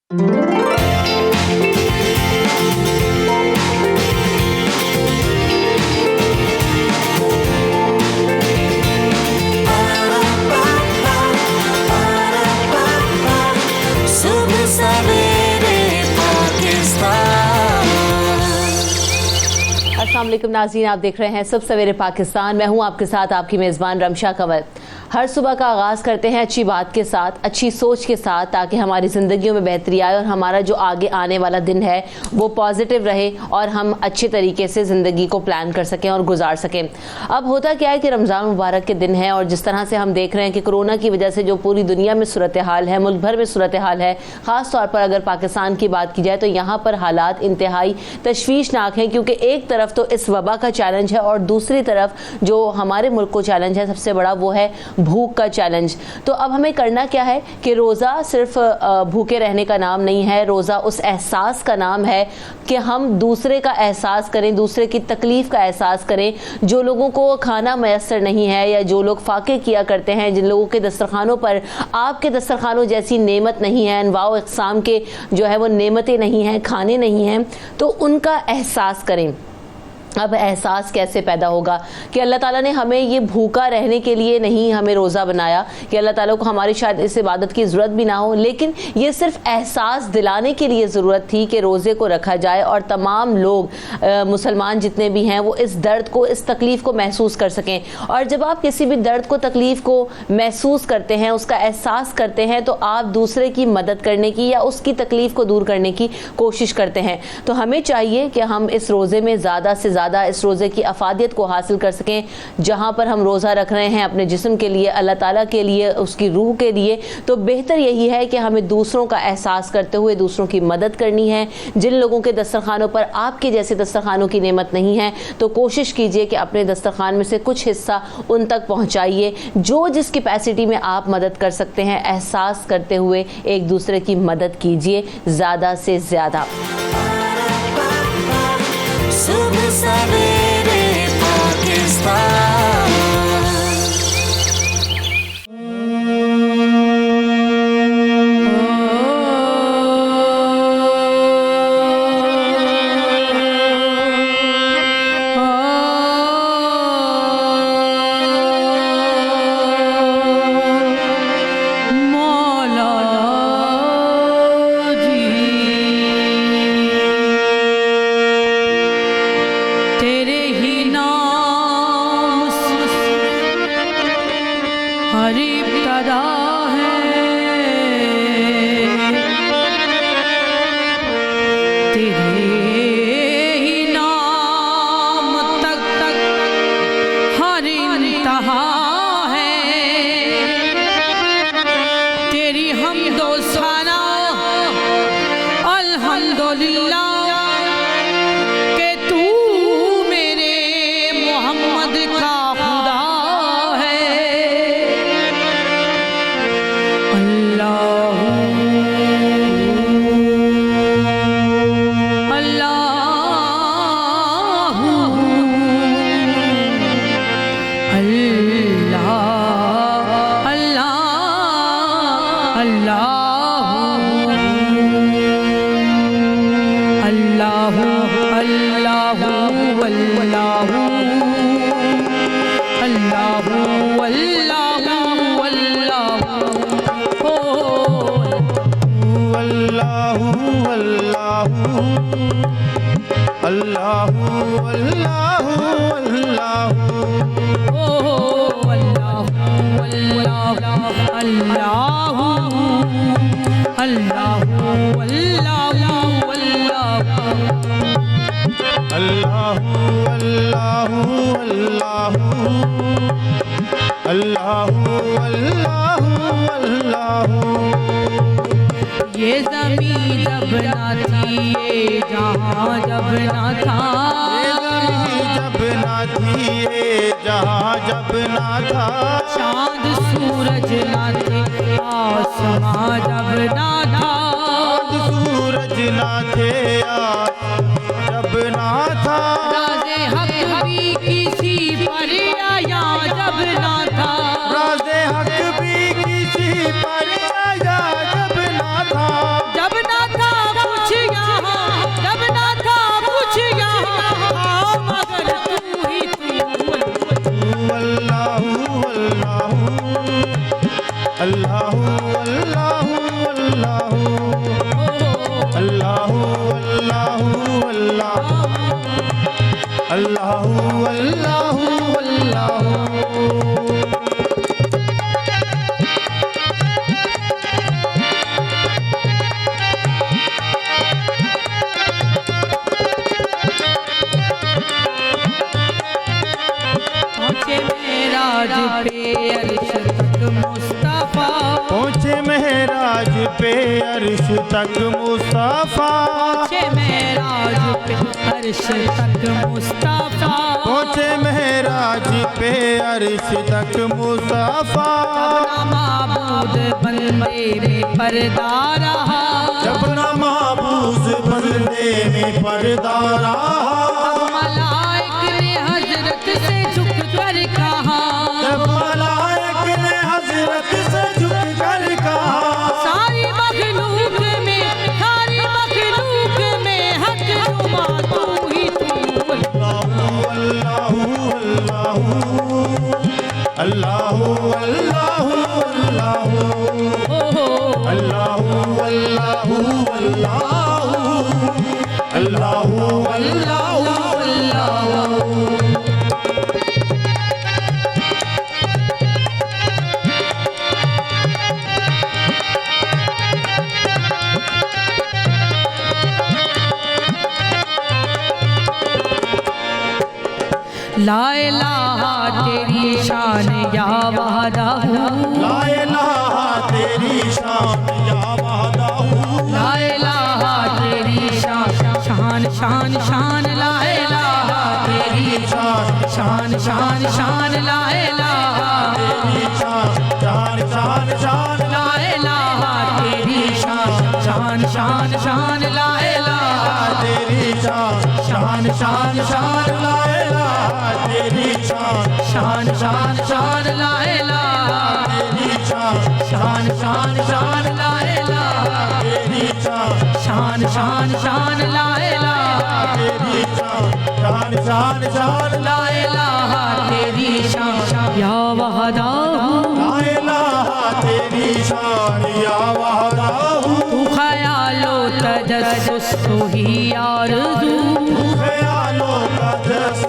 अस्सलाम वालेकुम नाज़रीन, आप देख रहे हैं सब सवेरे पाकिस्तान। मैं हूं आपके साथ आपकी मेज़बान रमशा कंवल। हर सुबह का आगाज़ करते हैं अच्छी बात के साथ, अच्छी सोच के साथ, ताकि हमारी ज़िंदगियों में बेहतरी आए और हमारा जो आगे आने वाला दिन है वो पॉजिटिव रहे और हम अच्छे तरीके से ज़िंदगी को प्लान कर सकें और गुजार सकें। अब होता क्या है कि रमज़ान मुबारक के दिन है और जिस तरह से हम देख रहे हैं कि कोरोना की वजह से जो पूरी दुनिया में सूरत हाल है, मुल्क भर में सूरत हाल है, ख़ास तौर पर अगर पाकिस्तान की बात की जाए तो यहाँ पर हालात इंतहाई तशवीशनाक हैं, क्योंकि एक तरफ तो इस वबा का चैलेंज है और दूसरी तरफ जो हमारे मुल्क को चैलेंज है सबसे बड़ा, वो है भूख का चैलेंज। तो अब हमें करना क्या है कि रोज़ा सिर्फ भूखे रहने का नाम नहीं है, रोज़ा उस एहसास का नाम है कि हम दूसरे का एहसास करें, दूसरे की तकलीफ़ का एहसास करें। जो लोगों को खाना मैसर नहीं है या जो लोग फाके किया करते हैं, जिन लोगों के दस्तरखानों पर आपके दस्तरखानों जैसी नेमत नहीं है, अनवाओ इक़साम के जो है वो नेमतें नहीं हैं, खाने नहीं हैं, तो उनका एहसास करें। अब एहसास कैसे पैदा होगा कि अल्लाह ताला ने हमें ये भूखा रहने के लिए नहीं हमें रोज़ा बनाया, कि अल्लाह ताला को हमारी शायद इस इबादत की ज़रूरत भी ना हो, लेकिन ये सिर्फ एहसास दिलाने के लिए ज़रूरत थी कि रोज़े को रखा जाए और तमाम लोग मुसलमान जितने भी हैं वो इस दर्द को, इस तकलीफ़ को महसूस कर सकें। और जब आप किसी भी दर्द को, तकलीफ़ को महसूस करते हैं, उसका एहसास करते हैं, तो आप दूसरे की मदद करने की या उसकी तकलीफ़ को दूर करने की कोशिश करते हैं। तो हमें चाहिए कि हम इस रोज़े में ज़्यादा से ज़्यादा इस रोज़े की अफादियत को हासिल कर सकें। जहाँ पर हम रोज़ा रख रहे हैं अपने जिस्म के लिए, अल्लाह ताला के लिए, उसकी रूह के लिए, तो बेहतर यही है कि हमें दूसरों का एहसास करते हुए दूसरों की मदद करनी है। जिन लोगों के दस्तरखानों पर आपके जैसे दस्तरखानों की नेमत नहीं है, तो कोशिश कीजिए कि अपने दस्तरखान में से कुछ हिस्सा उन तक पहुँचाइए। जो जिस कैपेसिटी में आप मदद कर सकते हैं, एहसास करते हुए एक दूसरे की मदद कीजिए ज़्यादा से ज़्यादा। सुबह सवेरे पाकिस्तान। ये ज़मीं जब ना थी, ये जहाँ जब ना था, जब ना थी, ये जहाँ जब ना था, चाँद सूरज ना थे, आसमां जब ना था, चाँद सूरज ना थे, जब ना था, राज़े हक भी किसी पर आया जब ना था, राज़े हक भी किसी पर आया जब ना था, जब ना अल्लाहु अल्लाहु अल्लाहु अल्लाहु अल्लाहु अल्लाहु अल्लाहु अल्लाहु पहुँचे महराज पे अर्श तक मुस्तफा, पहुँचे महराज पे अर्श तक मुस्तफा, पहुँचे महराज पे अर्श तक मुस्तफा, माबूद बंदे में पर्दा रहा, जब न महबूस बंदे में पर्दा रहा, मलाइक ने हजरत से झुक कर कहा, जब मलाइक ने हजरत से झुक कर कहा, सारी मखलूक में हक नुमा तू ही तू। अल्लाहु अल्लाहु अल्लाहु अल्लाहु अल्लाहु अल्लाहु अल्लाहु अल्लाहु ला इलाहा तेरी शान या वहदाहू, ला इलाहा तेरी शान या वहदाहू, ला इलाहा तेरी शान शान शान शान, ला इलाहा तेरी शान शान शान शान, ला इलाहा तेरी शान शान शान शान, ला इलाहा तेरी शान शान शान शान, ला इलाहा तेरी शान शान शान शान, ला इलाहा तेरी शान शान शान शान, ला इलाहा तेरी शान शान शान शान, ला इलाहा तेरी शान शान शान शान, ला इलाहा तेरी शान शान शान शान, ला इलाहा तेरी शान या वहदाहू, ला इलाहा तेरी शान या वहदाहू, तू ख्यालो तजस्सुस तू ही आरज़ू, ख्यालों का जस्स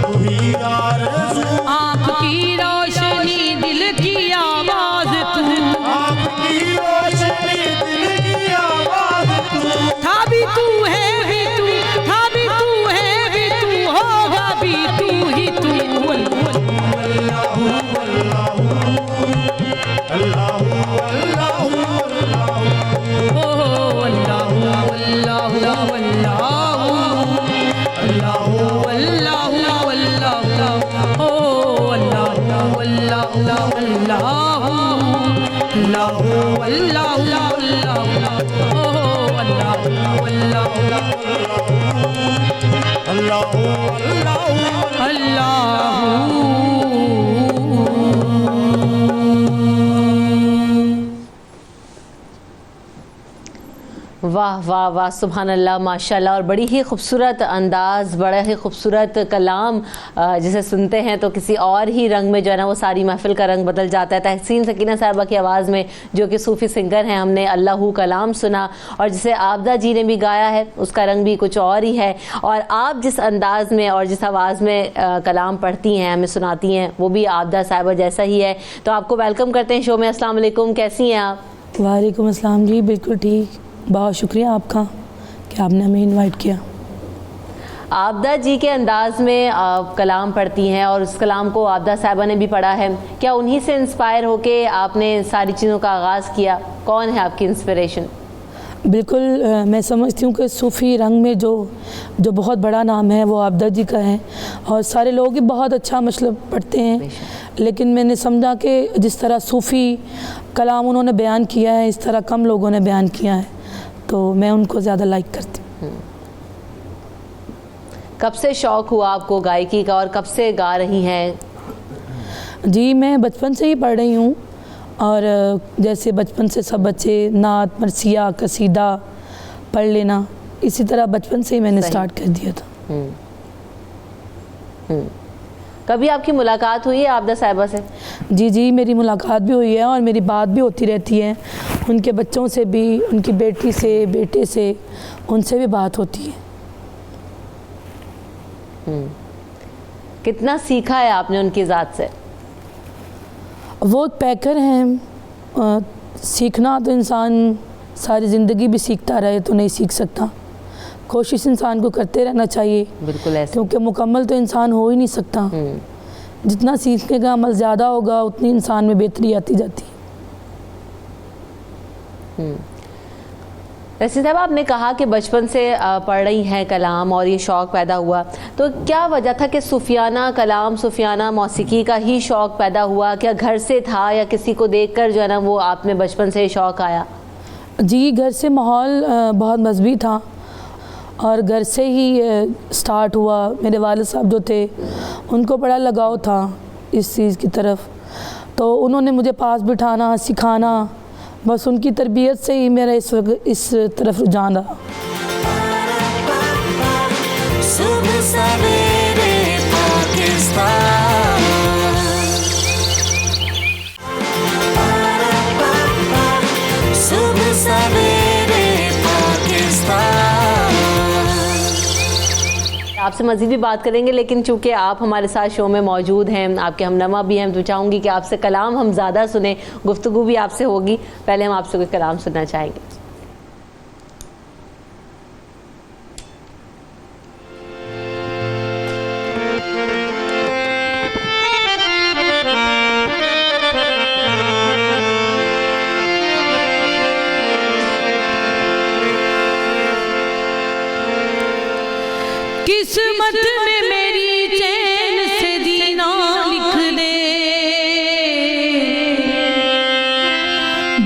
तू ही आरज़ू, आँख की रोशनी दिल की आवाज़ तू, आपकी रोशनी दिल की आवाज़ तू, था भी तू है भी तू, था भी तू है भी तू, होगा भी तू ही तू। अल्लाहु अल्लाहु अल्लाहु अल्लाहु ओ अल्लाहु अल्लाहु अल्लाहु अल्लाहु अल्लाहु अल्लाहु, ओ अल्लाहु अल्लाहु अल्लाहु अल्लाहु अल्लाहु अल्लाहु, ओ अल्लाहु अल्लाहु अल्लाहु अल्लाहु। वाह वाह वाह, सुभान अल्लाह, माशाल्लाह। और बड़ी ही खूबसूरत अंदाज़, बड़ा ही खूबसूरत कलाम जिसे सुनते हैं तो किसी और ही रंग में जो है ना वो सारी महफिल का रंग बदल जाता है। तहसीन सकीना साहिबा की आवाज़ में, जो कि सूफ़ी सिंगर हैं, हमने अल्लाहू कलाम सुना, और जिसे आबदा जी ने भी गाया है उसका रंग भी कुछ और ही है। और आप जिस अंदाज़ में और जिस आवाज़ में कलाम पढ़ती हैं, हमें सुनाती हैं, वो भी आबदा साहिबा जैसा ही है। तो आपको वेलकम करते हैं शो में। अस्सलाम वालेकुम, कैसी हैं आप? वालेकुम अस्सलाम जी, बिल्कुल ठीक, बहुत शुक्रिया आपका कि आपने हमें इनवाइट किया। आबदा जी के अंदाज़ में आप कलाम पढ़ती हैं और उस कलाम को आबदा साहिबा ने भी पढ़ा है। क्या उन्हीं से इंस्पायर होके आपने सारी चीज़ों का आगाज़ किया? कौन है आपकी इंस्पिरेशन? बिल्कुल, मैं समझती हूँ कि सूफ़ी रंग में जो बहुत बड़ा नाम है वो आबदा जी का है, और सारे लोग ही बहुत अच्छा मतलब पढ़ते हैं, लेकिन मैंने समझा कि जिस तरह सूफ़ी कलाम उन्होंने बयान किया है इस तरह कम लोगों ने बयान किया है, तो मैं उनको ज़्यादा लाइक करती हूँ। कब से शौक़ हुआ आपको गायकी का और कब से गा रही हैं? जी, मैं बचपन से ही पढ़ रही हूँ, और जैसे बचपन से सब बच्चे नात, मरसिया, कसीदा पढ़ लेना, इसी तरह बचपन से ही मैंने स्टार्ट कर दिया था। कभी आपकी मुलाकात हुई है आबदा साहिबा से? जी जी, मेरी मुलाकात भी हुई है और मेरी बात भी होती रहती है। उनके बच्चों से भी, उनकी बेटी से, बेटे से, उनसे भी बात होती है। कितना सीखा है आपने उनकी ज़ात से? वो पैकर हैं। सीखना तो इंसान सारी ज़िंदगी भी सीखता रहे तो नहीं सीख सकता। कोशिश इंसान को करते रहना चाहिए, बिल्कुल ऐसे, क्योंकि मुकम्मल तो इंसान हो ही नहीं सकता। जितना सीखने का अमल ज़्यादा होगा उतनी इंसान में बेहतरी आती जाती है। रसीन साहब, आपने कहा कि बचपन से पढ़ रही हैं कलाम और ये शौक़ पैदा हुआ, तो क्या वजह था कि सूफियाना कलाम, सूफियाना मौसीकी का ही शौक़ पैदा हुआ? क्या घर से था या किसी को देखकर जो है ना वो आप में बचपन से शौक़ आया? जी, घर से माहौल बहुत मजबूत था और घर से ही स्टार्ट हुआ। मेरे वालिद साहब जो थे उनको बड़ा लगाव था इस चीज़ की तरफ, तो उन्होंने मुझे पास बिठाना, सिखाना, बस उनकी तरबियत से ही मेरा इस तरफ रुझान रहा। सुबह सवेरे पाकिस्तान, सुबह सवेरे पाकिस्तान। आपसे मज़ीद भी बात करेंगे, लेकिन चूँकि आप हमारे साथ शो में मौजूद हैं, आपके हमनमा भी हैं, तो चाहूँगी कि आपसे कलाम हम ज़्यादा सुने, गुफ्तगू भी आपसे होगी। पहले हम आपसे कोई कलाम सुनना चाहेंगे। किस्मत में मेरी चैन से जीना लिख दे,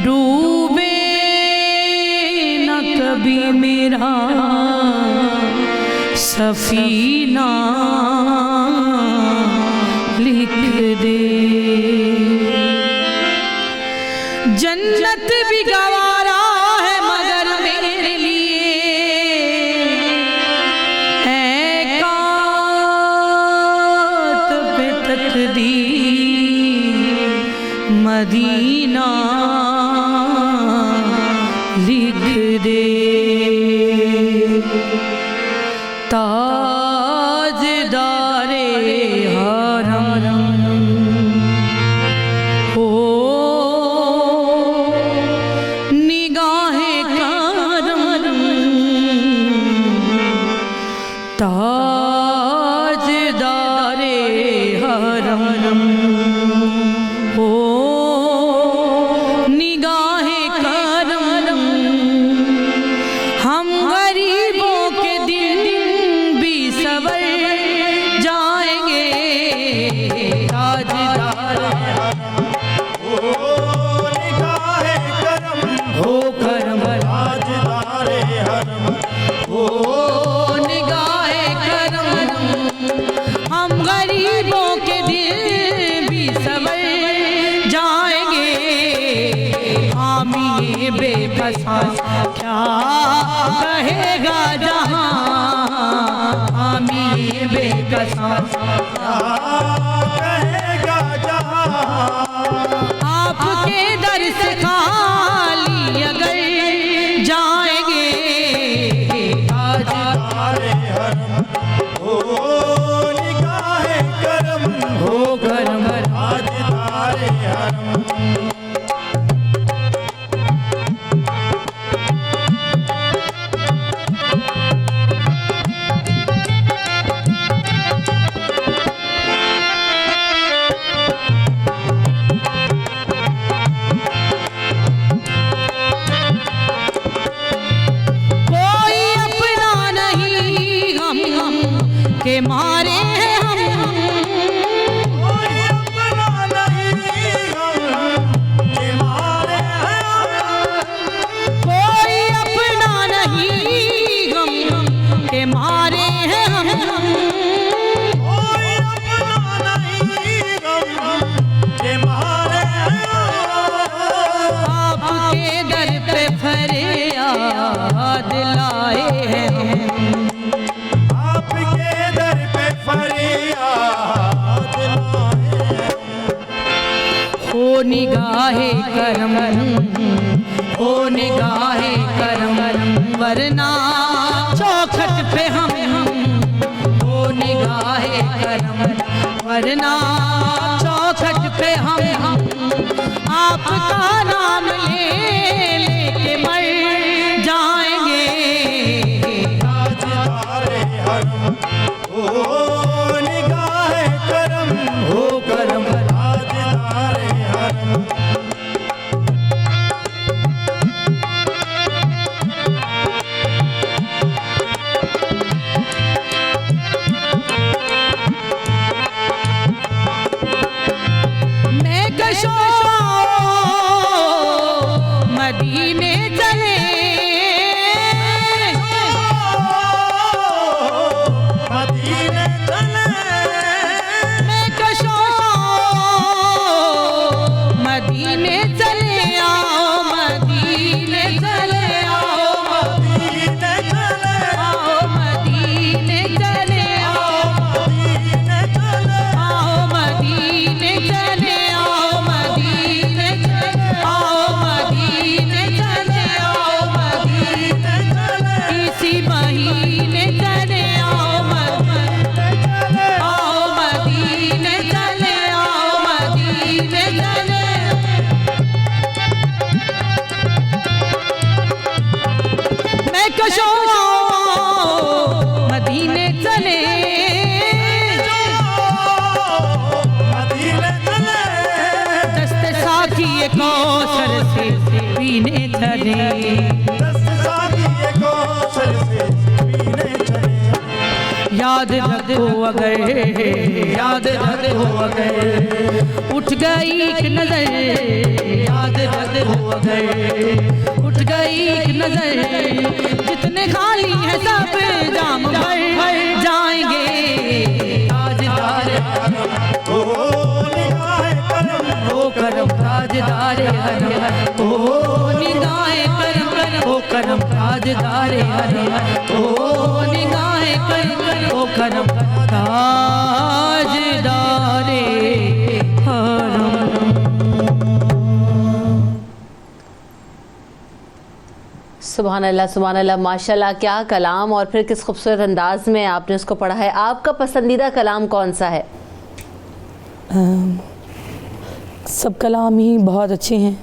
डूबे न कभी मेरा सफीना लिख दे। जन्नत भी गवारा है मगर मेरे लिए मदीना लिख दे। ताजदारे हरम हो निगाहे करम, ताजदारे हरम हो निगाहे करम। हम गरीबों के दिन भी सवर जाएंगे, ताजदार निगाहे करम हो करम, ताजदारे हरम हो निगाहे करम। हम गरीबों के दिल भी सवर जाएंगे, हामी बेबसा क्या कहेगा जहां, हामी बेबसा कहेगा जहां। आपके दर से खाली अगर जाएंगे, ताजदारे हरम हो निगाहे करम हो करम, ताजदारे हरम। कोई अपना नहीं हम के मारे हैं हम, कोई अपना नहीं हम के मारे हैं। कोई अपना नहीं हम के मारे हैं हम। कोई अपना नहीं हम के मारे हैं। आपके दर पे फरियाद लाए हैं हम, आपके दर पे निगाहे करम, ओ निगाहे करम, वरना चौखट पे हम, ओ निगाहे करम, वरना चौखट पे हम आपका नाम लेके मर जाएंगे। ताजदारे हरम ओ निगाहे करम, हो करम, ताजदारे हरम। मैं कशो मदीने चले, मदीने चले, मैं कशो मदीने चले आओ, मदीने चले आओ, मदीने चले, आओ मदीने चले आओ, मदीने चले, आओ मदीने चले आओ, मदीने चले आओ, मदीने चले आओ, मदीने चले, इसी महीने चले आओ, आओ मदीने चले आओ, मदीने चले। मैं कशो मदीने चले, मदीने चले, दस्ते साकी कौसर से पीने चले, दस्त साथी कौशल से पीने चले। याद रखो अगर, याद रखो अगर उठ गई एक नजर, याद रखो अगर उठ गई एक नजर, जितने खाली है सब जाम भर जाएंगे। ताजदार ओ निगाहे करम, ओ करम, ताजदार हरम, ओ निगाहे करम, ओ करम, ताजदार हरम, ओ निगाहे करम, ओ करम, ताजदार हरम। सुभान अल्लाह, माशाल्लाह, क्या कलाम, और फिर किस खूबसूरत अंदाज में आपने उसको पढ़ा है। आपका पसंदीदा कलाम कौन सा है? सब कलाम ही बहुत अच्छे हैं।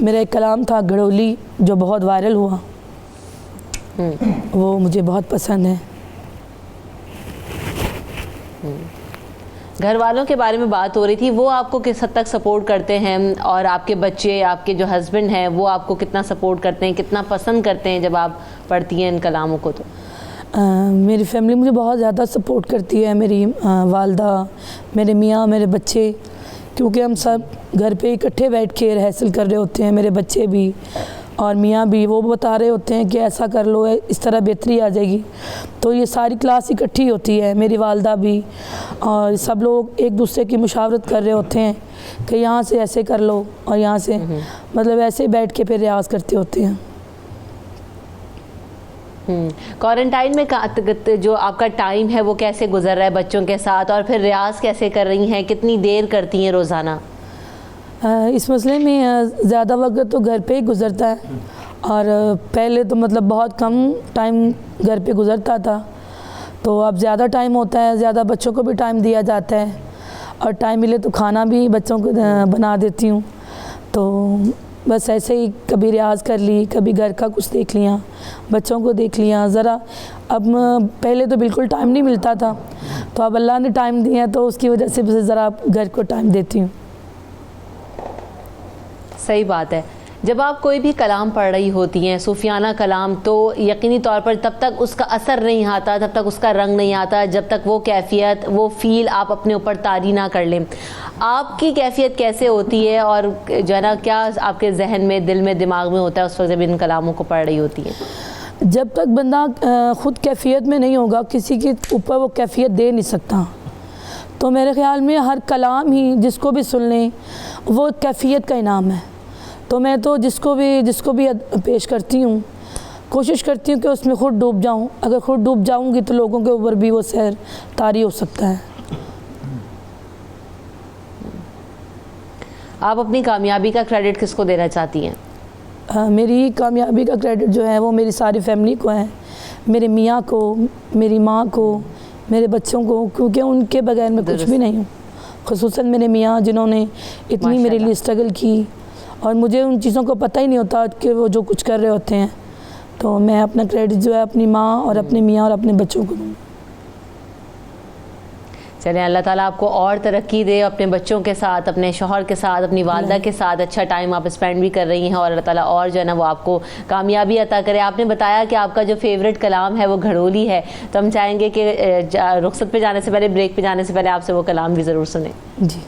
मेरा एक कलाम था घड़ोली जो बहुत वायरल हुआ, वो मुझे बहुत पसंद है। घर वालों के बारे में बात हो रही थी, वो आपको किस हद तक सपोर्ट करते हैं, और आपके बच्चे, आपके जो हस्बैंड हैं, वो आपको कितना सपोर्ट करते हैं, कितना पसंद करते हैं जब आप पढ़ती हैं इन कलामों को? तो मेरी फैमिली मुझे बहुत ज़्यादा सपोर्ट करती है, मेरी वालदा, मेरे मियाँ, मेरे बच्चे, क्योंकि हम सब घर पे इकट्ठे बैठ के रिहर्सल कर रहे होते हैं। मेरे बच्चे भी और मियाँ भी, वो बता रहे होते हैं कि ऐसा कर लो, इस तरह बेहतरी आ जाएगी। तो ये सारी क्लास इकट्ठी होती है, मेरी वालदा भी, और सब लोग एक दूसरे की मुशावरत कर रहे होते हैं कि यहाँ से ऐसे कर लो और यहाँ से, मतलब ऐसे बैठ के फिर रियाज़ करते होते हैं। क्वारंटाइन में जो आपका टाइम है वो कैसे गुजर रहा है बच्चों के साथ, और फिर रियाज कैसे कर रही हैं, कितनी देर करती हैं रोज़ाना? इस मसले में ज़्यादा वक्त तो घर पे ही गुज़रता है, और पहले तो मतलब बहुत कम टाइम घर पे गुज़रता था, तो अब ज़्यादा टाइम होता है, ज़्यादा बच्चों को भी टाइम दिया जाता है, और टाइम मिले तो खाना भी बच्चों को बना देती हूँ। तो बस ऐसे ही कभी रियाज़ कर ली, कभी घर का कुछ देख लिया, बच्चों को देख लिया ज़रा। अब पहले तो बिल्कुल टाइम नहीं मिलता था, तो अब अल्लाह ने टाइम दिया, तो उसकी वजह से बस ज़रा घर को टाइम देती हूँ। सही बात है। जब आप कोई भी कलाम पढ़ रही होती हैं, सूफियाना कलाम, तो यकीनी तौर पर तब तक उसका असर नहीं आता, तब तक उसका रंग नहीं आता, जब तक वो कैफियत, वो फ़ील आप अपने ऊपर तारी ना कर लें। आपकी कैफियत कैसे होती है, और जो है ना, क्या आपके जहन में, दिल में, दिमाग में होता है उस वक्त जब इन कलामों को पढ़ रही होती हैं? जब तक बंदा ख़ुद कैफियत में नहीं होगा, किसी के ऊपर वो कैफियत दे नहीं सकता। तो मेरे ख़्याल में हर कलाम ही जिसको भी सुन लें, वो कैफियत का इनाम है। तो मैं तो जिसको भी पेश करती हूँ, कोशिश करती हूँ कि उसमें ख़ुद डूब जाऊँ। अगर ख़ुद डूब जाऊँगी तो लोगों के ऊपर भी वो सहर तारी हो सकता है। आप अपनी कामयाबी का क्रेडिट किसको देना चाहती हैं? मेरी कामयाबी का क्रेडिट जो है वो मेरी सारी फैमिली को है, मेरे मियाँ को, मेरी माँ को, मेरे बच्चों को, क्योंकि उनके बगैर मैं कुछ भी नहीं हूँ। ख़ुसूसन मेरे मियाँ जिन्होंने इतनी मेरे लिए स्ट्रगल की, और मुझे उन चीज़ों को पता ही नहीं होता कि वो जो कुछ कर रहे होते हैं। तो मैं अपना क्रेडिट जो है अपनी माँ और अपने मियाँ और अपने बच्चों को दूँ। चलें, अल्लाह ताला आपको और तरक्की दे, अपने बच्चों के साथ, अपने शौहर के साथ, अपनी वालदा के साथ अच्छा टाइम आप स्पेंड भी कर रही हैं, और अल्लाह ताला और जो है ना वो आपको कामयाबी अता करे। आपने बताया कि आपका जो फेवरेट कलाम है वो घड़ोली है, तो हम चाहेंगे कि रुखसत पे जाने से पहले, ब्रेक पे जाने से पहले आपसे वो कलाम भी ज़रूर सुने। जी।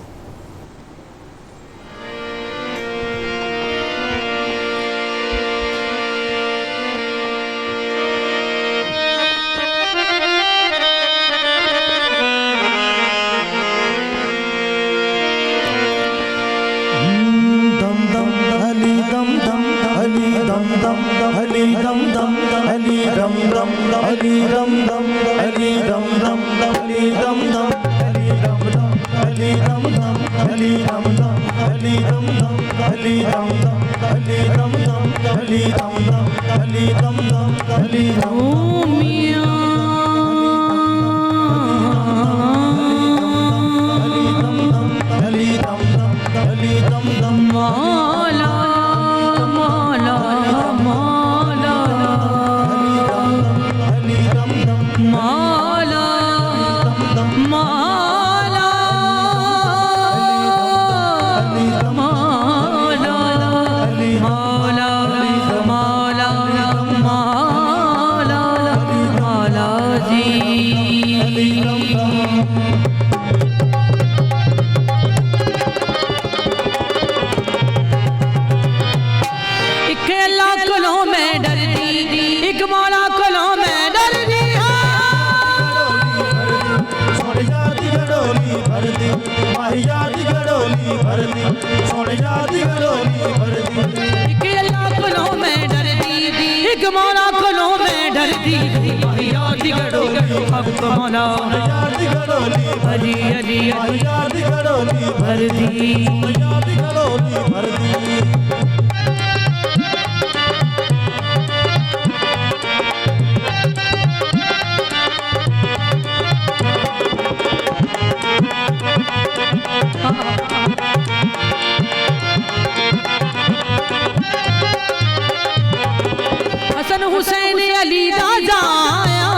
हसन हुसैन अली दा जाया,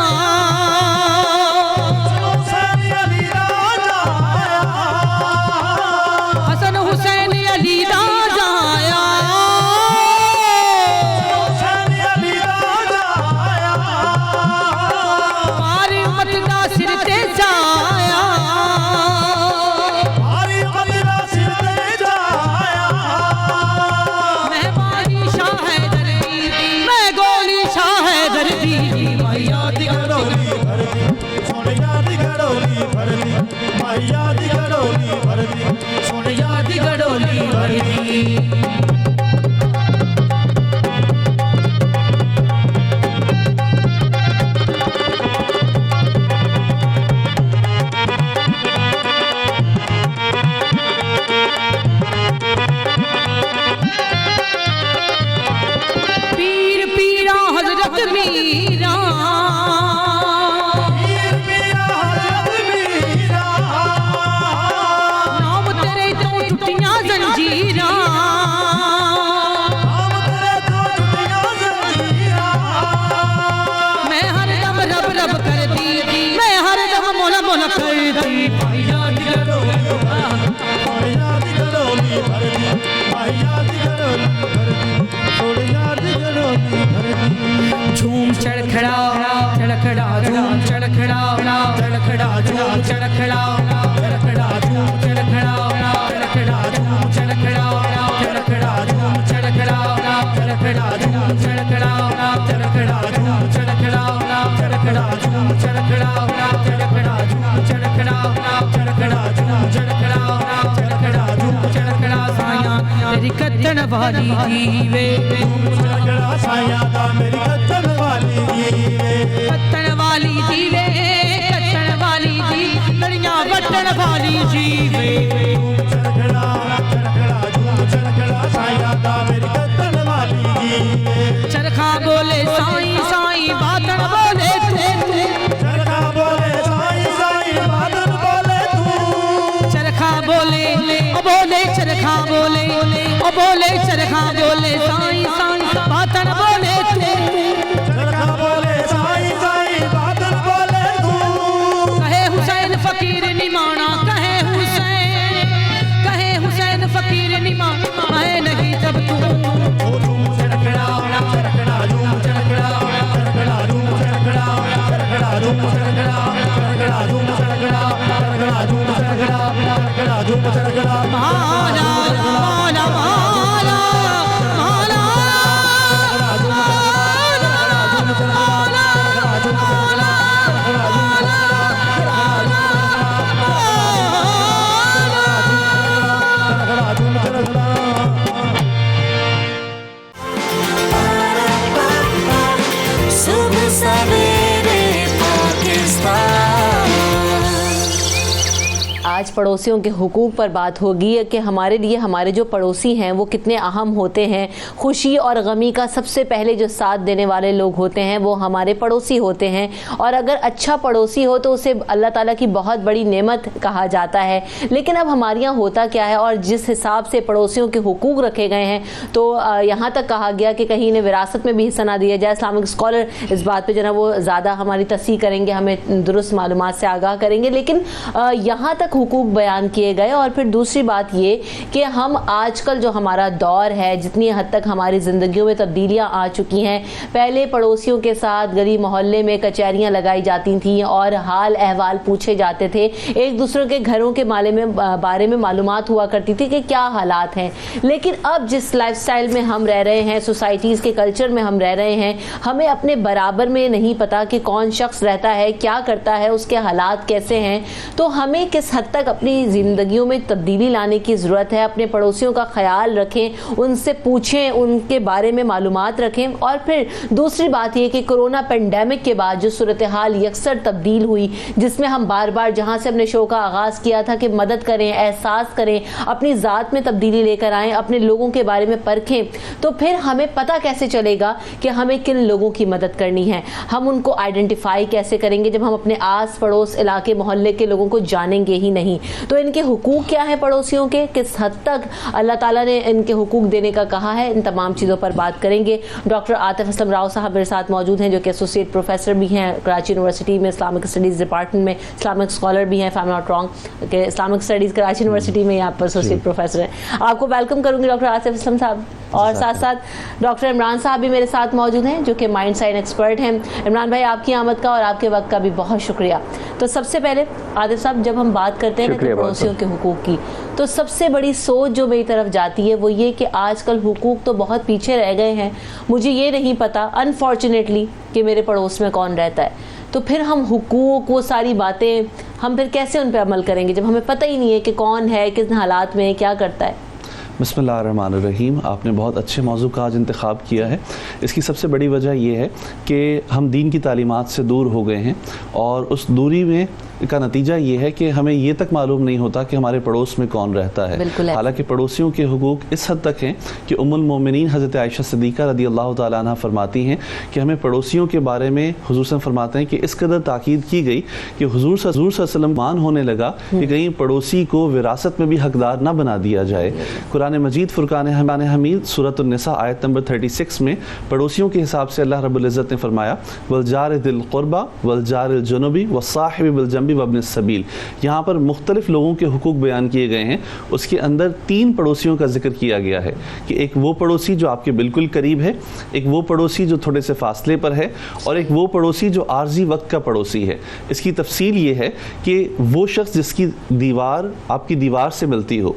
हसन हुसैन अली दा जाया, पारी मत दा सिर ते जाया, मैं बारी शाह है दर्दी, मैं गोली शाह है दर्दी, मैया दी घड़ोली सोने याद घड़ोली भरदी, मैया दी घड़ोली भरदी, सोने याद घड़ोली भरदी। पीर पीरा हजरत मीरा, नाम तेरे तो टूटियां जंजीरा, मैं हर दम रब रब करती, मैं हर दम मोला मोला करती, मैया दी घड़ोली मैया दी घड़ोली भरदी, मैया दी घड़ोली भरदी, सोने याद घड़ोली भरदी। झूम चढ़खड़ा चढ़खड़ा झूम चढ़खड़ा चढ़खड़ा झूम चढ़खड़ा चढ़खड़ा झूम चढ़खड़ा चढ़खड़ा झूम चढ़खड़ा चढ़खड़ा झूम चढ़खड़ा चढ़खड़ा झूम चढ़खड़ा चढ़खड़ा झूम चढ़खड़ा चढ़खड़ा झूम चढ़खड़ा चढ़खड़ा झूम चढ़खड़ा चढ़खड़ा झूम चढ़खड़ा चढ़खड़ा झूम चढ़खड़ा साया तेरी कत्तन वाली जीवे, चढ़खड़ा साया दा मेरी कत्तन वाली जीवे, कत्तन वाली जीवे, कत्तन वाली जी लड़ियां बटन वाली जीवे, चढ़खड़ा चढ़खड़ा बोले चरखा बोले साईं साईं बात न बोले तू चरखा बोले साईं साईं बात न बोले तू कहे हुसैन फकीर निमाना कहे हुसैन फकीर निमाना है नहीं जब तू ओ झूम चरखड़ा चरखड़ा झूम चरखड़ा चरखड़ा झूम चरखड़ा चरखड़ा झूम चरखड़ा चरखड़ा झूम चरखड़ा चरखड़ा झूम चरखड़ा चरखड़ा झूम चरखड़ा माला माला माला माला सुबह सवेरे पाकिस्तान। आज पड़ोसियों के हुकूक पर बात होगी कि हमारे लिए हमारे जो पड़ोसी हैं वो कितने अहम होते हैं। खुशी और गमी का सबसे पहले जो साथ देने वाले लोग होते हैं वो हमारे पड़ोसी होते हैं, और अगर अच्छा पड़ोसी हो तो उसे अल्लाह ताला की बहुत बड़ी नेमत कहा जाता है। लेकिन अब हमारे यहाँ होता क्या है, और जिस हिसाब से पड़ोसियों के हुकूक रखे गए हैं तो यहाँ तक कहा गया कि कहीं इन्हें विरासत में भी हिस्सा ना दिया जाए। इस्लामिक स्कॉलर इस बात पर जो है वो ज़्यादा हमारी तस्सीह करेंगे, हमें दुरुस्त मालूमात से आगाह करेंगे। लेकिन यहाँ तक हुकूक बयान किए गए। और फिर दूसरी बात ये कि हम आजकल जो हमारा दौर है, जितनी हद तक हमारी ज़िंदगियों में तब्दीलियाँ आ चुकी हैं, पहले पड़ोसियों के साथ गली मोहल्ले में कचहरियाँ लगाई जाती थीं और हाल अहवाल पूछे जाते थे, एक दूसरे के घरों के बारे में मालूमात हुआ करती थी कि क्या हालात हैं। लेकिन अब जिस लाइफस्टाइल में हम रह रहे हैं, सोसाइटीज़ के कल्चर में हम रह रहे हैं, हमें अपने बराबर में नहीं पता कि कौन शख्स रहता है, क्या करता है, उसके हालात कैसे हैं। तो हमें किस हद तक अपनी ज़िंदगियों में तब्दीली लाने की ज़रूरत है। अपने पड़ोसियों का ख्याल रखें, उनसे पूछें, उनके बारे में मालूमात रखें। और फिर दूसरी बात यह कि कोरोना पेंडेमिक के बाद जो सूरत हाल यकसर तब्दील हुई, जिसमें हम बार बार जहाँ से अपने शो का आगाज़ किया था कि मदद करें, एहसास करें, अपनी ज़ात में तब्दीली लेकर आएँ, अपने लोगों के बारे में परखें, तो फिर हमें पता कैसे चलेगा कि हमें किन लोगों की मदद करनी है। हम उनको आइडेंटिफाई कैसे करेंगे जब हम अपने आस पड़ोस इलाके मोहल्ले के लोगों को जानेंगे ही नहीं। तो इनके हुकूक क्या है पड़ोसियों के, किस हद तक अल्लाह ताला ने इनके हुकूक देने का कहा है, इन तमाम चीज़ों पर बात करेंगे। डॉक्टर आतिफ असलम राव साहब मेरे साथ मौजूद हैं, जो कि एसोसिएट प्रोफेसर भी हैं कराची यूनिवर्सिटी में, इस्लामिक स्टडीज़ डिपार्टमेंट में, इस्लामिक स्कॉलर भी हैं, if I am not wrong, के इस्लामिक स्टडीज़ कराची यूनिवर्सिटी में यहाँ पर एसोसिएट प्रोफेसर हैं। आपको वेलकम करूँगी डॉक्टर आतिफ असलम साहब। और साथ साथ डॉक्टर इमरान साहब भी मेरे साथ मौजूद हैं, जो कि माइंड साइन एक्सपर्ट हैं। इमरान भाई, आपकी आमद का और आपके वक्त का भी बहुत शुक्रिया। तो सबसे पहले आतिफ साहब, जब हम बात करते हैं तो पड़ोसियों के हुकूक की, तो सबसे बड़ी सोच जो मेरी तरफ जाती है वो ये कि आजकल हुकूक तो बहुत पीछे रह गए हैं। मुझे ये नहीं पता अनफॉर्चुनेटली कि मेरे पड़ोस में कौन रहता है। तो फिर हम हुकूक, वो सारी बातें हम फिर कैसे उन पर अमल करेंगे जब हमें पता ही नहीं है कि कौन है, किस हालात में क्या करता है। बिस्मिल्लाहिर्रहमानिर्रहीम। आपने बहुत अच्छे मौजू का आज इंतखाब किया है। इसकी सबसे बड़ी वजह यह है कि हम दीन की तालीमात से दूर हो गए हैं, और उस दूरी में का नतीजा ये है कि हमें ये तक मालूम नहीं होता कि हमारे पड़ोस में कौन रहता है। हालांकि पड़ोसियों के हुकूक इस हद तक हैं कि उम्मुल मोमिनीन हज़रत आयशा सिद्दीक़ा रज़ियल्लाहु ताला अन्हा फरमाती हैं कि हमें पड़ोसियों के बारे में हुज़ूर सल्लल्लाहु अलैहि वसल्लम फरमाते हैं कि इस कदर ताकीद की गई कि हुज़ूर सल्लल्लाहु अलैहि वसल्लम मान होने लगा कि कहीं पड़ोसी को विरासत में भी हकदार ना बना दिया जाए। कुरान मजीद फुरकान हमीद सूरत निसा आयत नंबर 36 में पड़ोसियों के हिसाब से अल्लाह रब्बुल इज़्ज़त ने फरमाया वल जार दिल क़ुरबा वल जार जुनूबी व साहिब बिल जंबी वब्न सबील। यहाँ पर मुख्तलिफ लोगों के हुकूक बयान किए गए हैं। उसके अंदर 3 पड़ोसियों का जिक्र किया गया है कि एक वो पड़ोसी जो आपके बिल्कुल करीब है, एक वो पड़ोसी जो थोड़े से फासले पर है, और एक वो पड़ोसी जो आर्जी वक्त का पड़ोसी है। इसकी तफसील ये है कि वो शख्स जिसकी दीवार आपकी दीवार से मिलती हो,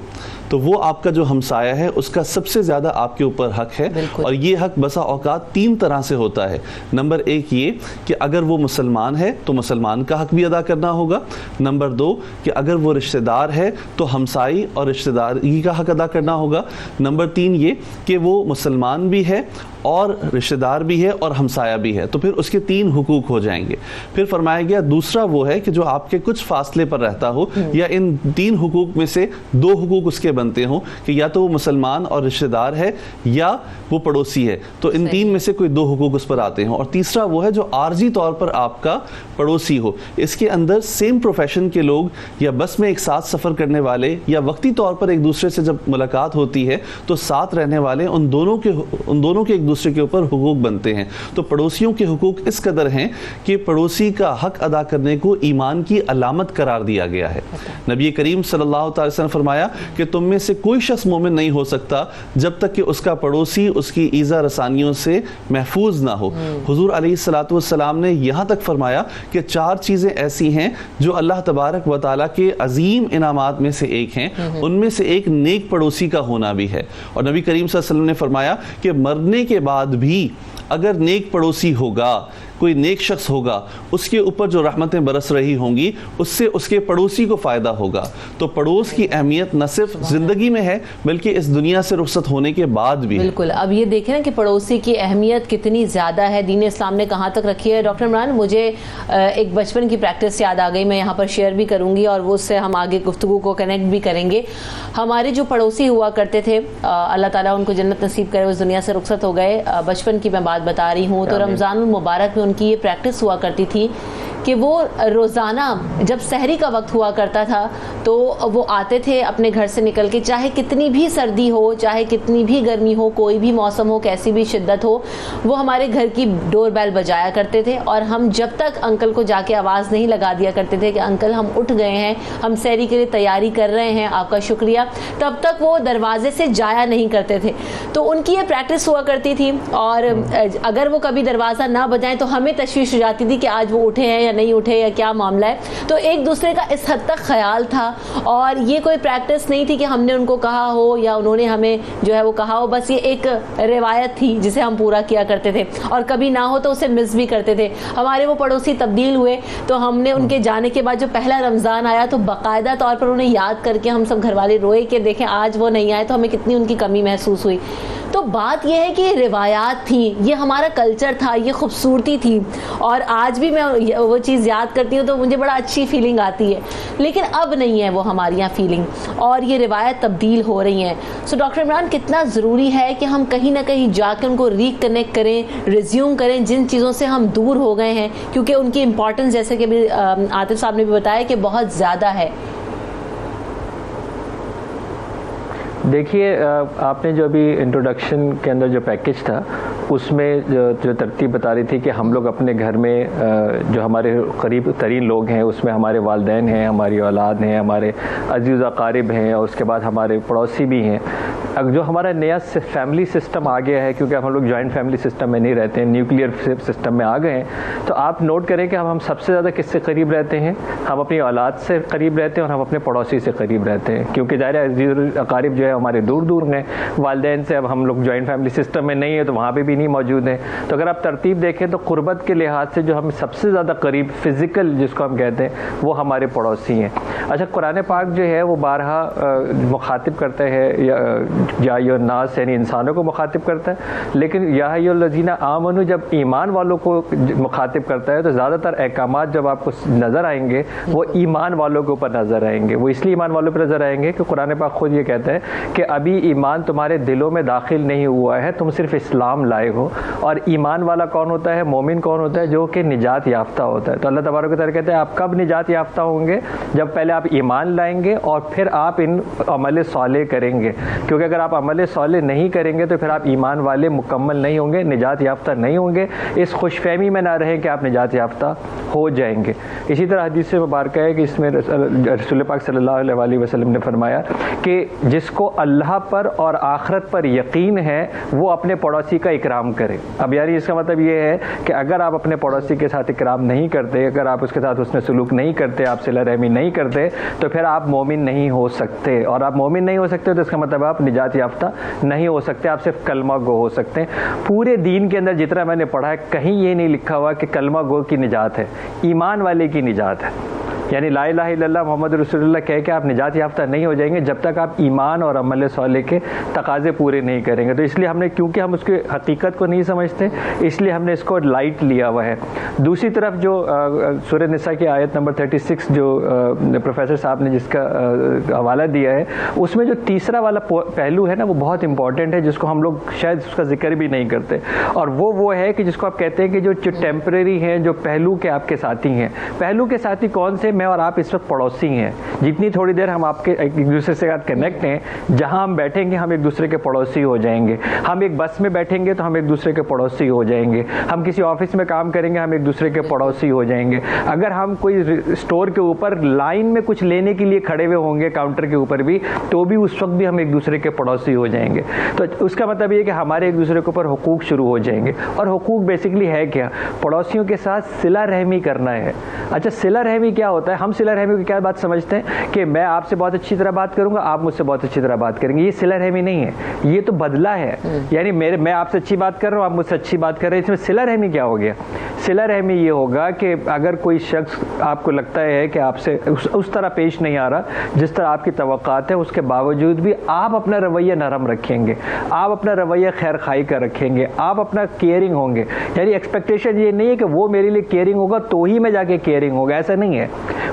तो वो आपका जो हमसाया है उसका सबसे ज़्यादा आपके ऊपर हक है। और ये हक बसा औकात 3 तरह से होता है। नंबर 1 ये कि अगर वो मुसलमान है तो मुसलमान का हक भी अदा करना होगा। नंबर 2 कि अगर वो रिश्तेदार है तो हमसाई और रिश्तेदारी का हक अदा करना होगा। नंबर 3 ये कि वो मुसलमान भी है और रिश्तेदार भी है और हमसाया भी है, तो फिर उसके 3 हुकूक हो जाएंगे। फिर फरमाया गया दूसरा वो है कि जो आपके कुछ फासले पर रहता हो या इन 3 हुकूक में से 2 हुकूक उसके बनते हो कि या तो वो मुसलमान और रिश्तेदार है या वो पड़ोसी है, तो इन 3 में से कोई 2 हुकूक उस पर आते हो। और तीसरा वो है जो आर्जी तौर पर आपका पड़ोसी हो। इसके अंदर सेम प्रोफेशन के लोग या बस में एक साथ सफ़र करने वाले या वक्ती तौर पर एक दूसरे से जब मुलाकात होती है तो साथ रहने वाले उन दोनों के एक दूसरे के ऊपर हुकूक बनते हैं। तो पड़ोसियों के हुकूक इस कदर हैं कि पड़ोसी का हक अदा करने को ईमान की अलामत करार दिया गया है। नबी करीम सल्लल्लाहु अलैहि वसल्लम फरमाया कि तुम में से कोई शख्स मोमिन नहीं हो सकता जब तक कि उसका पड़ोसी उसकी ईज़ा रसानियों से महफूज ना हो। हुजूर अलैहिस्सलातु वस्सलाम ने यहाँ तक फरमाया कि 4 चीज़ें ऐसी हैं जो अल्लाह तबारक व तआला के अजीम इनामात में से एक हैं, उनमें से एक नेक पड़ोसी का होना भी है। और नबी करीम सल्लल्लाहु अलैहि वसल्लम ने फरमाया कि मरने के बाद भी अगर नेक पड़ोसी होगा, कोई नेक शख्स होगा, उसके ऊपर जो रहमतें बरस रही होंगी उससे उसके पड़ोसी को फ़ायदा होगा। तो पड़ोस की अहमियत न सिर्फ ज़िंदगी में है बल्कि इस दुनिया से रुखसत होने के बाद भी। बिल्कुल, अब ये देखें ना कि पड़ोसी की अहमियत कितनी ज़्यादा है, दीन इस्लाम ने कहाँ तक रखी है। डॉक्टर इमरान, मुझे एक बचपन की प्रैक्टिस याद आ गई, मैं यहाँ पर शेयर भी करूँगी और वो उससे हम आगे गुफ्तगू को कनेक्ट भी करेंगे। हमारे जो पड़ोसी हुआ करते थे, अल्लाह ताला उनको जन्नत नसीब करे, उस दुनिया से रुखसत हो गए। बचपन की मैं बात बता रही हूँ। तो रमज़ानुल मुबारक में उनकी ये प्रैक्टिस हुआ करती थी कि वो रोज़ाना जब सहरी का वक्त हुआ करता था तो वो आते थे अपने घर से निकल के, चाहे कितनी भी सर्दी हो, चाहे कितनी भी गर्मी हो, कोई भी मौसम हो, कैसी भी शिद्दत हो, वो हमारे घर की डोर बेल बजाया करते थे। और हम जब तक अंकल को जाके आवाज़ नहीं लगा दिया करते थे कि अंकल हम उठ गए हैं, हम सहरी के लिए तैयारी कर रहे हैं, आपका शुक्रिया, तब तक वो दरवाजे से जाया नहीं करते थे। तो उनकी ये प्रैक्टिस हुआ करती थी और अगर वो कभी दरवाज़ा ना बजाएं तो हमें तशवीश हो जाती थी कि आज वो उठे हैं या नहीं उठे या क्या मामला है। तो एक दूसरे का इस हद तक ख्याल था और ये कोई प्रैक्टिस नहीं थी कि हमने उनको कहा हो या उन्होंने हमें जो है वो कहा हो, बस ये एक रिवायत थी जिसे हम पूरा किया करते थे और कभी ना हो तो उसे मिस भी करते थे। हमारे वो पड़ोसी तब्दील हुए तो हमने उनके जाने के बाद जो पहला रमज़ान आया तो बाकायदा तौर पर उन्हें याद करके हम सब घर वाले रोए कि देखें आज वो नहीं आए तो हमें कितनी उनकी कमी महसूस हुई। तो बात यह है कि ये रिवायात थी, ये हमारा कल्चर था, ये खूबसूरती थी और आज भी मैं वो चीज़ याद करती हूँ तो मुझे बड़ा अच्छी फीलिंग आती है। लेकिन अब नहीं है वो हमारी यहाँ फीलिंग और ये रिवायत तब्दील हो रही हैं। सो डॉक्टर इमरान, कितना ज़रूरी है कि हम कहीं ना कहीं जाकर उनको रिकनेक्ट करें, रिज्यूम करें जिन चीज़ों से हम दूर हो गए हैं, क्योंकि उनकी इम्पॉर्टेंस जैसे कि अभी आतिफ साहब ने भी बताया कि बहुत ज़्यादा है। देखिए, आपने जो अभी इंट्रोडक्शन के अंदर जो पैकेज था उसमें जो तरतीब बता रही थी कि हम लोग अपने घर में जो हमारे करीब तरीन लोग हैं उसमें हमारे वालिदैन हैं, हमारी औलाद हैं, हमारे अजीज़ अकारिब हैं और उसके बाद हमारे पड़ोसी भी हैं। अब जो हमारा नया फैमिली सिस्टम आ गया है, क्योंकि हम लोग जॉइंट फैमिली सिस्टम में नहीं रहते हैं, न्यूक्लियर सिस्टम में आ गए हैं, तो आप नोट करें कि हम सबसे ज़्यादा किससे करीब रहते हैं? हम अपनी औलाद से करीब रहते हैं और हम अपने पड़ोसी से करीब रहते हैं, क्योंकि ज़ाहिर है अजीज़ अकारिब जो है हमारे दूर दूर हैं वालिदैन से। अब हम लोग जॉइंट फैमिली सिस्टम में नहीं है तो वहाँ पे भी नहीं मौजूद हैं। तो अगर आप तरतीब देखें तो कुर्बत के लिहाज से जो हम सबसे ज़्यादा करीब फिज़िकल जिसको हम कहते हैं वो हमारे पड़ोसी हैं। अच्छा, कुरान पाक जो है वो बारहा मुखातिब करता है या नास यानी इंसानों को मुखातिब करता है, लेकिन या अय्युहल्लज़ीना आमनू जब ईमान वालों को मुखातिब करता है तो ज़्यादातर अहकामात जब आपको नज़र आएंगे वो ईमान वालों के ऊपर नज़र आएंगे। वो इसलिए ईमान वालों पर नज़र आएंगे कि कुरान पाक खुद ये कहता है कि अभी ईमान तुम्हारे दिलों में दाखिल नहीं हुआ है, तुम सिर्फ इस्लाम लाए हो। और ईमान वाला कौन होता है? मोमिन कौन होता है? जो कि निजात याफ्ता होता है। तो अल्लाह तबारक व तआला कहते हैं आप कब निजात याफ्ता होंगे? जब पहले आप ईमान लाएंगे और फिर आप इन अमल साले करेंगे, क्योंकि अगर आप अमल साले नहीं करेंगे तो फिर आप ईमान वाले मुकम्मल नहीं होंगे, निजात याफ्ता नहीं होंगे। इस खुशफहमी में ना रहें कि आप निजात याफ्ता हो जाएंगे। इसी तरह हदीस मुबारक है कि इसमें रसूल पाक सल्लल्लाहु अलैहि वसल्लम ने फरमाया कि जिसको अल्लाह पर और आखिरत पर यकीन है वो अपने पड़ोसी का इकराम करे। अब यानी इसका मतलब ये है कि अगर आप अपने पड़ोसी के साथ इकराम नहीं करते, अगर आप उसके साथ उसने सलूक नहीं करते, आप सिला रहमी नहीं करते, तो फिर आप मोमिन नहीं हो सकते। और आप मोमिन नहीं हो सकते तो इसका मतलब आप निजात याफ्ता नहीं हो सकते, आप सिर्फ कलमा गो हो सकते हैं। पूरे दीन के अंदर जितना मैंने पढ़ा है कहीं ये नहीं लिखा हुआ कि कलमा गो की निजात है, ईमान वाले की निजात है। यानी ला इलाहा इल्लल्लाह मोहम्मद रसूलुल्लाह कह के आप निजात याफ्ता नहीं हो जाएंगे जब तक आप ईमान और अमल सालेह के तकाजे पूरे नहीं करेंगे। तो इसलिए हमने, क्योंकि हम उसकी हकीकत को नहीं समझते, इसलिए हमने इसको लाइट लिया हुआ है। दूसरी तरफ जो सूरह निसा की आयत नंबर 36 जो प्रोफेसर साहब ने जिसका हवाला दिया है, उसमें जो तीसरा वाला पहलू है ना, वो बहुत इंपॉर्टेंट है, जिसको हम लोग शायद उसका जिक्र भी नहीं करते, और वो है कि जिसको आप कहते हैं कि जो टेम्परेरी हैं, जो पहलू के आपके साथी हैं। पहलू के साथी कौन से? मैं और आप इस वक्त पड़ोसी हैं। जितनी थोड़ी देर हम आपके एक दूसरे से साथ कनेक्ट हैं, जहां हम बैठेंगे हम एक दूसरे के पड़ोसी हो जाएंगे। हम एक बस में बैठेंगे तो हम एक दूसरे के पड़ोसी हो जाएंगे। हम किसी ऑफिस में काम करेंगे, हम एक दूसरे के पड़ोसी हो जाएंगे। अगर हम कोई स्टोर के ऊपर लाइन में कुछ लेने के लिए खड़े हुए होंगे काउंटर के ऊपर भी, तो भी उस वक्त भी हम एक दूसरे के पड़ोसी हो जाएंगे। तो उसका मतलब ये कि हमारे एक दूसरे के ऊपर हुकूक शुरू हो जाएंगे। और हुकूक बेसिकली है क्या? पड़ोसियों के साथ सिला रहमी करना है। अच्छा, सिला रहमी क्या होता है? हम सिला रहमी की क्या बात समझते हैं कि मैं आपसे बहुत अच्छी तरह बात करूंगा, आप मुझसे बहुत अच्छी तरह बात करेंगे। ये सिला रहमी नहीं है, ये तो बदला है। यानी मैं आपसे अच्छी बात कर रहा हूँ, आप मुझसे अच्छी बात कर रहे हैं, इसमें सिला रहमी क्या हो गया? सिला रहमी ये होगा कि अगर कोई शख्स आपको लगता है कि आपसे उस तरह पेश नहीं आ रहा जिस तरह आपकी तवक्कात है, उसके बावजूद भी आप अपना रवैया नरम रखेंगे, आप अपना रवैया खैर खाई का रखेंगे, आप अपना केयरिंग होंगे। यानी एक्सपेक्टेशन ये नहीं है कि वो मेरे लिए केयरिंग होगा तो ही मैं जाके केयरिंग होगा, ऐसा नहीं है।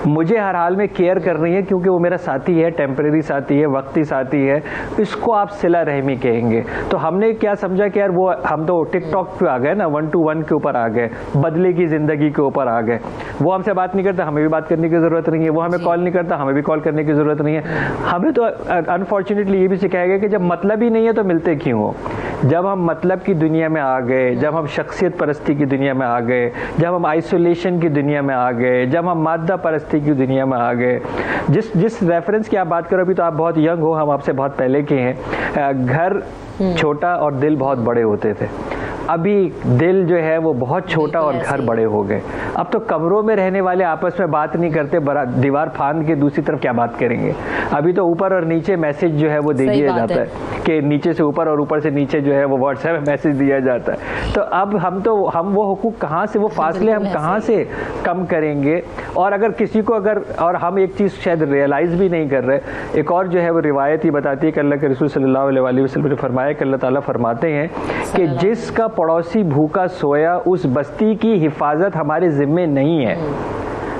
मुझे हर हाल में केयर करनी है क्योंकि वो मेरा साथी है, टेम्परेरी साथी है, वक्ती साथी है। इसको आप सिला रहमी कहेंगे। तो हमने क्या समझा कि यार वो हम तो टिकटॉक पे आ गए ना, 1 to 1 के ऊपर आ गए, बदले की ज़िंदगी के ऊपर आ गए। वो हमसे बात नहीं करता, हमें भी बात करने की ज़रूरत नहीं है। वो हमें कॉल नहीं करता, हमें भी कॉल करने की ज़रूरत नहीं है। हमें तो अनफॉर्चुनेटली ये भी सिखाया गया कि जब मतलब ही नहीं है तो मिलते क्यों हो। जब हम मतलब की दुनिया में आ गए, जब हम शख्सियत परस्ती की दुनिया में आ गए, जब हम आइसोलेशन की दुनिया में आ गए, जब हम मादा परस्ती की दुनिया में आ गए, जिस रेफरेंस की आप बात करो, अभी तो आप बहुत यंग हो, हम आपसे बहुत पहले के हैं। घर छोटा और दिल बहुत बड़े होते थे। अभी दिल जो है वो बहुत छोटा और घर बड़े हो गए। अब तो कमरों में रहने वाले आपस में बात नहीं करते, दीवार फांद के दूसरी तरफ क्या बात करेंगे। अभी तो ऊपर और नीचे मैसेज जो है वो दे दिया जाता है कि नीचे से ऊपर और ऊपर से नीचे जो है वो व्हाट्सएप मैसेज दिया जाता है। तो अब हम वो हुकूक कहाँ से, वो फासले हम कहाँ से कम करेंगे। और अगर किसी को और हम एक चीज़ शायद रियलाइज़ भी नहीं कर रहे, एक और जो है वो रिवायत ही बताती है कि अल्लाह के रसूल सल्लल्लाहु अलैहि वसल्लम ने फरमाया कि अल्लाह ताला फरमाते हैं कि जिसका पड़ोसी भूखा सोया उस बस्ती की हिफाजत हमारे ज़िम्मे नहीं है।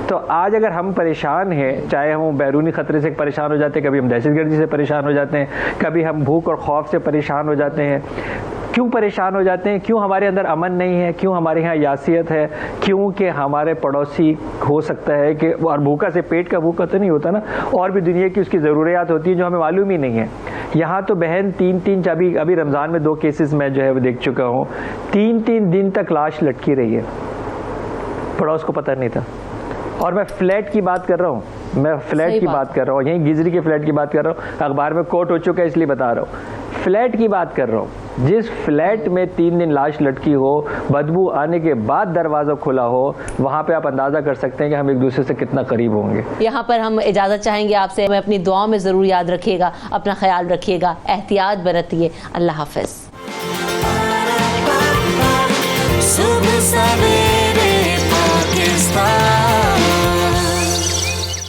तो आज अगर हम परेशान हैं, चाहे हम बैरूनी ख़तरे से परेशान हो जाते हैं, कभी हम दहशतगर्दी से परेशान हो जाते हैं, कभी हम भूख और खौफ से परेशान हो जाते हैं। क्यों परेशान हो जाते हैं? क्यों हमारे अंदर अमन नहीं है? क्यों हमारे यहाँ यासियत है? क्योंकि हमारे पड़ोसी हो सकता है कि, और भूखा से पेट का भूखा तो नहीं होता ना, और भी दुनिया की उसकी ज़रूरियात होती है जो हमें मालूम ही नहीं है। यहाँ तो बहन 3-3 अभी रमज़ान में 2 केसेस मैं जो है वो देख चुका हूँ, 3-3 दिन तक लाश लटकी रही है, पड़ोस को पता नहीं था। और मैं फ्लैट की बात कर रहा हूँ, मैं फ्लैट की बात कर रहा हूँ, यहीं गिजरी के फ्लैट की बात कर रहा हूँ। अखबार में कोट हो चुका है इसलिए बता रहा हूँ। फ्लैट की बात कर रहा हूँ, जिस फ्लैट में 3 दिन लाश लटकी हो, बदबू आने के बाद दरवाज़ा खुला हो, वहाँ पे आप अंदाज़ा कर सकते हैं कि हम एक दूसरे से कितना करीब होंगे। यहाँ पर हम इजाज़त चाहेंगे आपसे, हमें अपनी दुआओं में ज़रूर याद रखिएगा, अपना ख्याल रखिएगा, एहतियात बरतिए। अल्लाह हाफ़िज़। सुबह सवेरे पाकिस्तान।